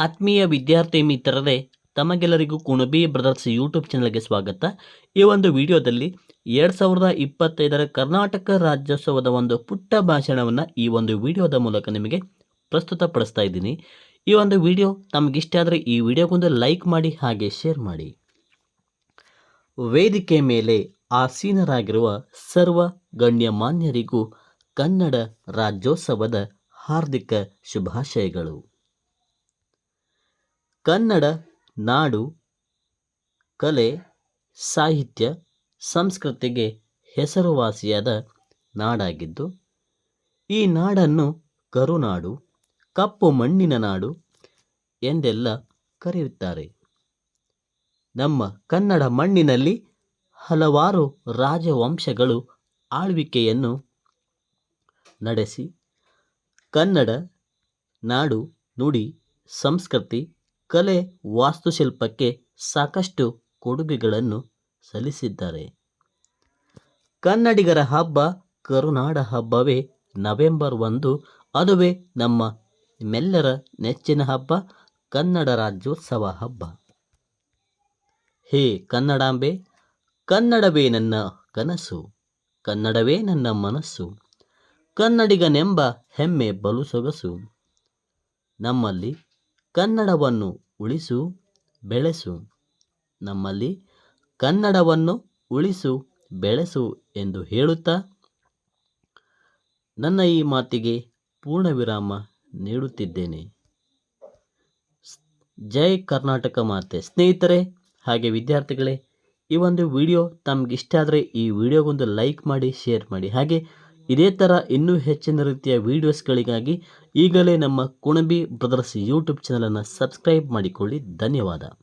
ಆತ್ಮೀಯ ವಿದ್ಯಾರ್ಥಿ ಮಿತ್ರರೇ, ತಮಗೆಲ್ಲರಿಗೂ ಕುಣಬಿ ಬ್ರದರ್ಸ್ ಯೂಟ್ಯೂಬ್ ಚಾನಲ್ಗೆ ಸ್ವಾಗತ. ಈ ಒಂದು ವಿಡಿಯೋದಲ್ಲಿ 2025ರ ಕರ್ನಾಟಕ ರಾಜ್ಯೋತ್ಸವದ ಒಂದು ಪುಟ್ಟ ಭಾಷಣವನ್ನು ಈ ಒಂದು ವಿಡಿಯೋದ ಮೂಲಕ ನಿಮಗೆ ಪ್ರಸ್ತುತಪಡಿಸ್ತಾ ಇದ್ದೀನಿ. ಈ ಒಂದು ವಿಡಿಯೋ ತಮಗಿಷ್ಟ ಆದರೆ ಈ ವಿಡಿಯೋಗೊಂದು ಲೈಕ್ ಮಾಡಿ, ಹಾಗೆ ಶೇರ್ ಮಾಡಿ. ವೇದಿಕೆ ಮೇಲೆ ಆಸೀನರಾಗಿರುವ ಸರ್ವ ಗಣ್ಯಮಾನ್ಯರಿಗೂ ಕನ್ನಡ ರಾಜ್ಯೋತ್ಸವದ ಹಾರ್ದಿಕ ಶುಭಾಶಯಗಳು. ಕನ್ನಡ ನಾಡು ಕಲೆ, ಸಾಹಿತ್ಯ, ಸಂಸ್ಕೃತಿಗೆ ಹೆಸರುವಾಸಿಯಾದ ನಾಡಾಗಿದ್ದು, ಈ ನಾಡನ್ನು ಕರುನಾಡು, ಕಪ್ಪು ಮಣ್ಣಿನ ನಾಡು ಎಂದೆಲ್ಲ ಕರೆಯುತ್ತಾರೆ. ನಮ್ಮ ಕನ್ನಡ ಮಣ್ಣಿನಲ್ಲಿ ಹಲವಾರು ರಾಜವಂಶಗಳು ಆಳ್ವಿಕೆಯನ್ನು ನಡೆಸಿ ಕನ್ನಡ ನಾಡು ನುಡಿ, ಸಂಸ್ಕೃತಿ, ಕಲೆ, ವಾಸ್ತುಶಿಲ್ಪಕ್ಕೆ ಸಾಕಷ್ಟು ಕೊಡುಗೆಗಳನ್ನು ಸಲ್ಲಿಸಿದ್ದಾರೆ. ಕನ್ನಡಿಗರ ಹಬ್ಬ ಕರುನಾಡ ಹಬ್ಬವೇ ನವೆಂಬರ್ 1. ಅದುವೇ ನಮ್ಮ ಮೆಲ್ಲರ ನೆಚ್ಚಿನ ಹಬ್ಬ, ಕನ್ನಡ ರಾಜ್ಯೋತ್ಸವ ಹಬ್ಬ. ಹೇ ಕನ್ನಡಾಂಬೆ, ಕನ್ನಡವೇ ನನ್ನ ಕನಸು, ಕನ್ನಡವೇ ನನ್ನ ಮನಸ್ಸು, ಕನ್ನಡಿಗನೆಂಬ ಹೆಮ್ಮೆ ಬಲು ಸೊಗಸು. ನಮ್ಮಲ್ಲಿ ಕನ್ನಡವನ್ನು ಉಳಿಸು ಬೆಳೆಸು, ನಮ್ಮಲ್ಲಿ ಕನ್ನಡವನ್ನು ಉಳಿಸು ಬೆಳೆಸು ಎಂದು ಹೇಳುತ್ತಾ ನನ್ನ ಈ ಮಾತಿಗೆ ಪೂರ್ಣ ವಿರಾಮ ನೀಡುತ್ತಿದ್ದೇನೆ. ಜೈ ಕರ್ನಾಟಕ ಮಾತೆ. ಸ್ನೇಹಿತರೆ ಹಾಗೆ ವಿದ್ಯಾರ್ಥಿಗಳೇ, ಈ ಒಂದು ವಿಡಿಯೋ ತಮಗಿಷ್ಟ ಆದರೆ ಈ ವಿಡಿಯೋಗೊಂದು ಲೈಕ್ ಮಾಡಿ, ಶೇರ್ ಮಾಡಿ. ಹಾಗೆ ಇದೇ ಥರ ಇನ್ನೂ ಹೆಚ್ಚಿನ ರೀತಿಯ ವೀಡಿಯೋಸ್ಗಳಿಗಾಗಿ ಈಗಲೇ ನಮ್ಮ ಕುಣಬಿ ಬ್ರದರ್ಸ್ ಯೂಟ್ಯೂಬ್ ಚಾನಲನ್ನು ಸಬ್ಸ್ಕ್ರೈಬ್ ಮಾಡಿಕೊಳ್ಳಿ. ಧನ್ಯವಾದ.